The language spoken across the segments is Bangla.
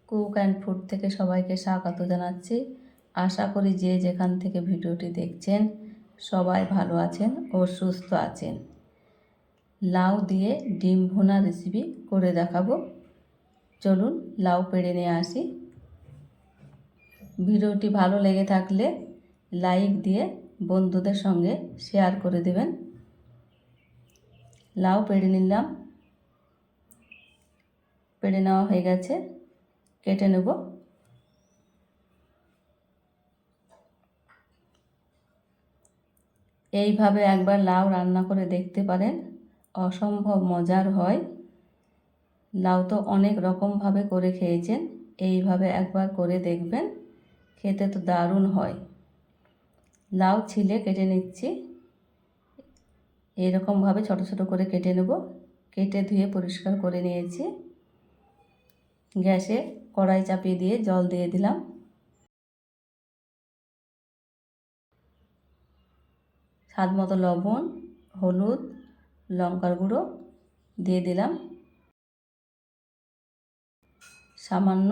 কুক অ্যান্ড ফুড থেকে সবাইকে স্বাগত জানাচ্ছি। আশা করি যে যেখান থেকে ভিডিওটি দেখছেন সবাই ভালো আছেন ও সুস্থ আছেন। লাউ দিয়ে ডিম ভুনা রেসিপি করে দেখাবো। চলুন লাউ পেড়ে নিয়ে আসি। ভিডিওটি ভালো লেগে থাকলে লাইক দিয়ে বন্ধুদের সঙ্গে শেয়ার করে দেবেন। লাউ পেড়ে নিলাম, পেড়ে নেওয়া হয়ে গেছে, কেটে নেব। এইভাবে একবার লাউ রান্না করে দেখতে পারেন, অসম্ভব মজার হয়। লাউ তো অনেক রকমভাবে করে খেয়েছেন, এইভাবে একবার করে দেখবেন, খেতে তো দারুণ হয়। লাউ ছিলে কেটে নিচ্ছি, এরকমভাবে ছোট ছোট করে কেটে নেব। কেটে ধুয়ে পরিষ্কার করে নিয়েছি। গ্যাসে কড়াই চাপিয়ে দিয়ে জল দিয়ে দিলাম। স্বাদ মতো লবণ, হলুদ, লঙ্কার গুঁড়ো দিয়ে দিলাম। সামান্য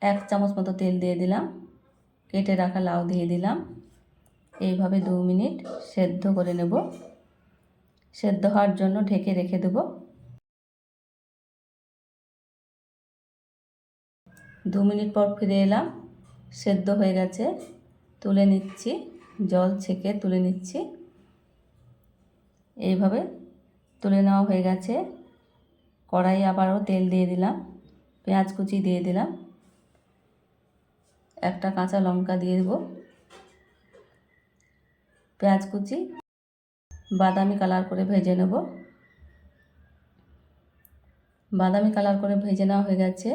1 চামচ মতো তেল দিয়ে দিলাম। কেটে রাখা লাউ দিয়ে দিলাম। এইভাবে 2 মিনিট সেদ্ধ করে নেব। সেদ্ধ হওয়ার জন্য ঢেকে রেখে দেব। 2 মিনিট পর ফিরে এলাম, সেদ্ধ হয়ে গেছে, তুলে নিচ্ছি, জল ছেঁকে তুলে নিচ্ছি। এইভাবে তুলে নেওয়া হয়ে গেছে। কড়াই আবারও তেল দিয়ে দিলাম, পেঁয়াজ কুচি দিয়ে দিলাম, একটা কাঁচা লঙ্কা দিয়ে দেব। পেঁয়াজ কুচি বাদামি কালার করে ভেজে নেব। বাদামি কালার করে ভেজে নেওয়া হয়ে গেছে।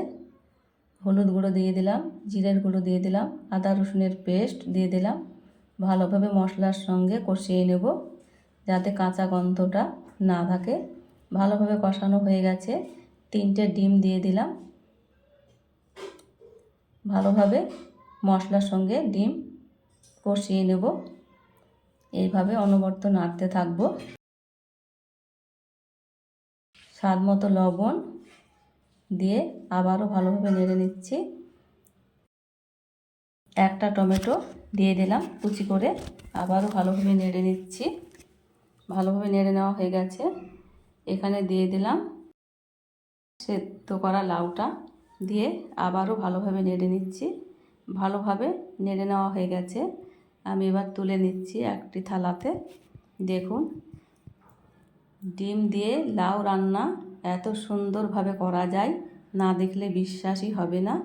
হলুদ গুঁড়ো দিয়ে দিলাম, জিরের গুঁড়ো দিয়ে দিলাম, আদা রসুনের পেস্ট দিয়ে দিলাম। ভালোভাবে মশলার সঙ্গে কষিয়ে নেব যাতে কাঁচা গন্ধটা না থাকে। ভালোভাবে কষানো হয়ে গেছে। 3টে ডিম দিয়ে দিলাম। ভালোভাবে মশলার সঙ্গে ডিম কষিয়ে নেব। এইভাবে অনবরত নাড়তে থাকবো। স্বাদ মতো লবণ দিয়ে আবারও ভালোভাবে নেড়ে নিচ্ছি। একটা টমেটো দিয়ে দিলাম কুচি করে, আবারও ভালোভাবে নেড়ে নিচ্ছি। ভালোভাবে নেড়ে নেওয়া হয়ে গেছে। এখানে দিয়ে দিলাম সেদ্ধ করা লাউটা, দিয়ে আবারও ভালোভাবে নেড়ে নিচ্ছি। ভালোভাবে নেড়ে নেওয়া হয়ে গেছে। আমি এবার তুলে নিচ্ছি একটি থালাতে। দেখুন, ডিম দিয়ে লাউ রান্না এত সুন্দরভাবে করা যায়, না দেখলে বিশ্বাসই হবে না।